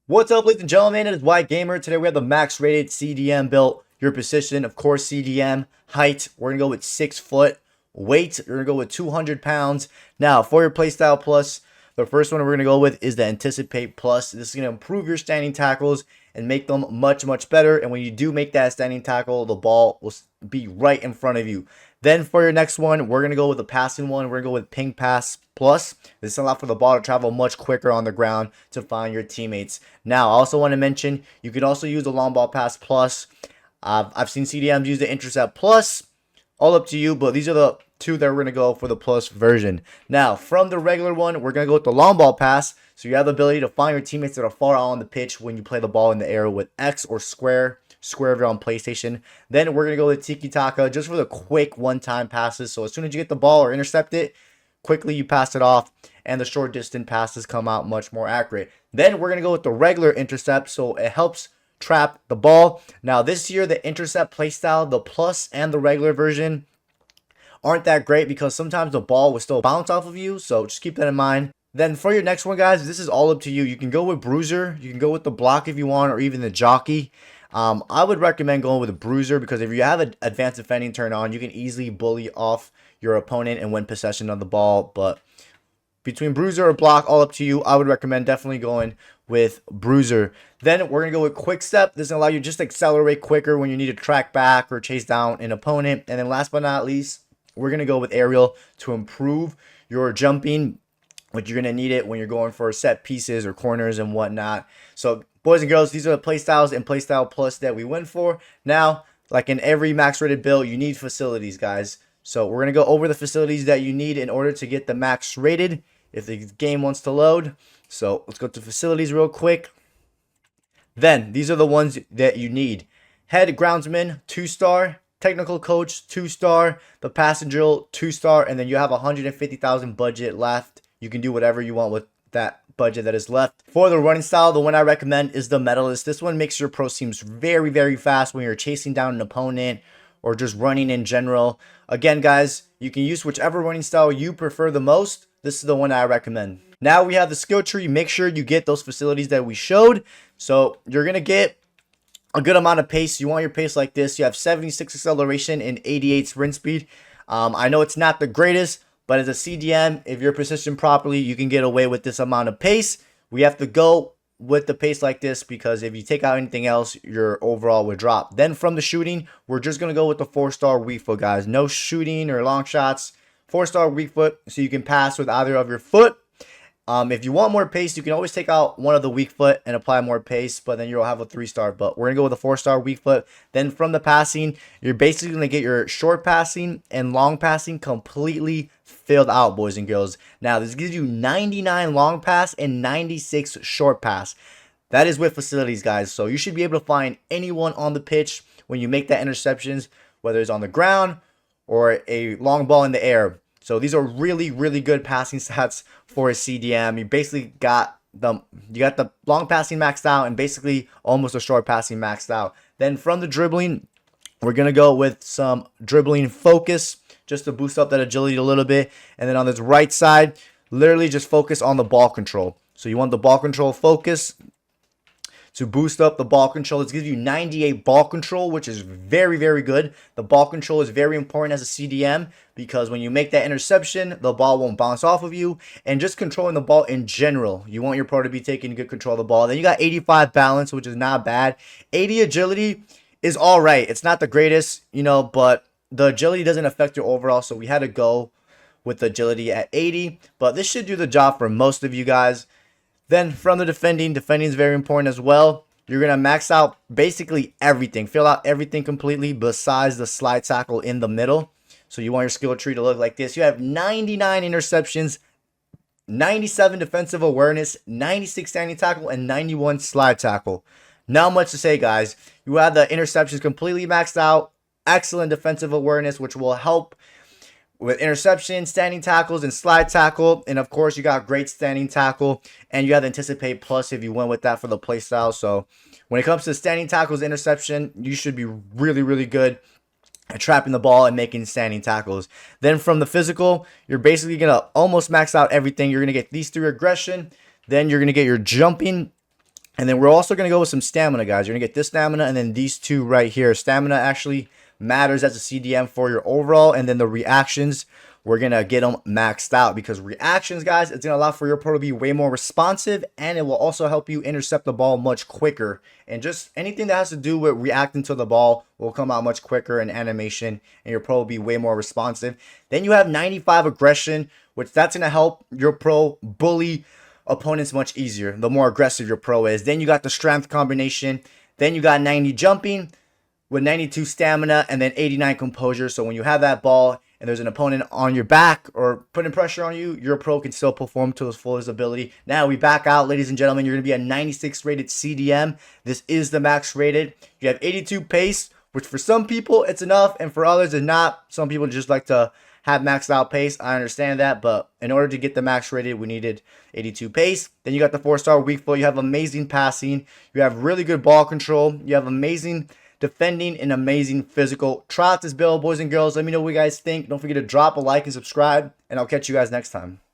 What's up, ladies and gentlemen? It is White Gamer. Today we have the max rated CDM built. Your position, of course, CDM. Height, we're going to go with 6 foot. Weight, we're going to go with 200 pounds. Now, for your Playstyle Plus, the first one we're going to go with is the Anticipate Plus. This is going to improve your standing tackles and make them much, much better. And when you do make that standing tackle, the ball will be right in front of you. Then for your next one, we're going to go with the passing one. We're going to go with Ping Pass Plus. This allows for the ball to travel much quicker on the ground to find your teammates. Now, I also want to mention, you could also use the Long Ball Pass Plus. I've seen CDMs use the Intercept Plus. All up to you, but these are the two that we're going to go for the Plus version. Now, from the regular one, we're going to go with the Long Ball Pass. So you have the ability to find your teammates that are far out on the pitch when you play the ball in the air with X or square if you're on PlayStation. Then we're going to go with Tiki Taka just for the quick one-time passes. So as soon as you get the ball or intercept it, quickly you pass it off, and the short distance passes come out much more accurate. Then we're going to go with the regular intercept, so it helps trap the ball. Now this year, the intercept playstyle, the Plus and the regular version, aren't that great because sometimes the ball will still bounce off of you, so just keep that in mind. Then for your next one, guys, this is all up to you. You can go with Bruiser, you can go with the Block if you want, or even the Jockey. I would recommend going with a Bruiser because if you have an advanced defending turned on, you can easily bully off your opponent and win possession of the ball. But between Bruiser or Block, all up to you. I would recommend definitely going with Bruiser. Then we're going to go with Quick Step. This will allow you just to accelerate quicker when you need to track back or chase down an opponent. And then last but not least, we're going to go with Aerial to improve your jumping, but you're going to need it when you're going for set pieces or corners and whatnot. So, boys and girls, these are the playstyles and Playstyle Plus that we went for. Now, like in every max rated build, you need facilities, guys. So, we're going to go over the facilities that you need in order to get the max rated if the game wants to load. So, let's go to facilities real quick. Then, these are the ones that you need. Head Groundsman, 2-star. Technical Coach, 2-star. The Passing Drill, 2-star. And then you have 150,000 budget left. You can do whatever you want with that budget that is left. For the running style, the one I recommend is the Medalist. This one makes your pro teams very, very fast when you're chasing down an opponent or just running in general. Again, guys, you can use whichever running style you prefer the most. This is the one I recommend. Now we have the skill tree. Make sure you get those facilities that we showed. So you're going to get a good amount of pace. You want your pace like this. You have 76 acceleration and 88 sprint speed. I know it's not the greatest, but as a CDM, if you're positioned properly, you can get away with this amount of pace. We have to go with the pace like this because if you take out anything else, your overall would drop. Then from the shooting, we're just going to go with the 4-star weak foot, guys. No shooting or long shots. 4-star weak foot, so you can pass with either of your foot. If you want more pace, you can always take out one of the weak foot and apply more pace, but then you'll have a 3-star. But we're going to go with a 4-star weak foot. Then from the passing, you're basically going to get your short passing and long passing completely filled out, boys and girls. Now, this gives you 99 long pass and 96 short pass. That is with facilities, guys. So you should be able to find anyone on the pitch when you make that interceptions, whether it's on the ground or a long ball in the air. So these are really, really good passing stats for a CDM. You basically got the long passing maxed out and basically almost a short passing maxed out. Then from the dribbling, we're going to go with some dribbling focus just to boost up that agility a little bit. And then on this right side, literally just focus on the ball control. So you want the ball control focus to boost up the ball control. This gives you 98 ball control, which is very, very good. The ball control is very important as a CDM because when you make that interception, the ball won't bounce off of you. And just controlling the ball in general, you want your pro to be taking good control of the ball. Then you got 85 balance, which is not bad. 80 agility is all right. It's not the greatest, but the agility doesn't affect your overall, so we had to go with the agility at 80. But this should do the job for most of you guys. Then from the defending is very important as well. You're going to max out basically everything. Fill out everything completely besides the slide tackle in the middle. So you want your skill tree to look like this. You have 99 interceptions, 97 defensive awareness, 96 standing tackle, and 91 slide tackle. Not much to say, guys. You have the interceptions completely maxed out. Excellent defensive awareness, which will help with interception, standing tackles, and slide tackle. And of course, you got great standing tackle. And you have the Anticipate Plus if you went with that for the play style. So when it comes to standing tackles, interception, you should be really, really good at trapping the ball and making standing tackles. Then from the physical, you're basically going to almost max out everything. You're going to get these 3 aggression. Then you're going to get your jumping. And then we're also going to go with some stamina, guys. You're going to get this stamina and then these two right here. Stamina actually matters as a CDM for your overall. And then the reactions, we're going to get them maxed out, because reactions, guys, it's going to allow for your pro to be way more responsive, and it will also help you intercept the ball much quicker. And just anything that has to do with reacting to the ball will come out much quicker in animation, and your pro will be way more responsive. Then you have 95 aggression, which that's going to help your pro bully opponents much easier the more aggressive your pro is. Then you got the strength combination. Then you got 90 jumping with 92 stamina, and then 89 composure. So when you have that ball and there's an opponent on your back or putting pressure on you, your pro can still perform to his fullest ability. Now we back out, ladies and gentlemen. You're going to be a 96 rated CDM. This is the max rated. You have 82 pace, which for some people it's enough, and for others it's not. Some people just like to have maxed out pace. I understand that, but in order to get the max rated, we needed 82 pace. Then you got the 4-star weak foot. You have amazing passing. You have really good ball control. You have amazing defending and amazing physical. Try out this build, boys and girls. Let me know what you guys think. Don't forget to drop a like and subscribe, and I'll catch you guys next time.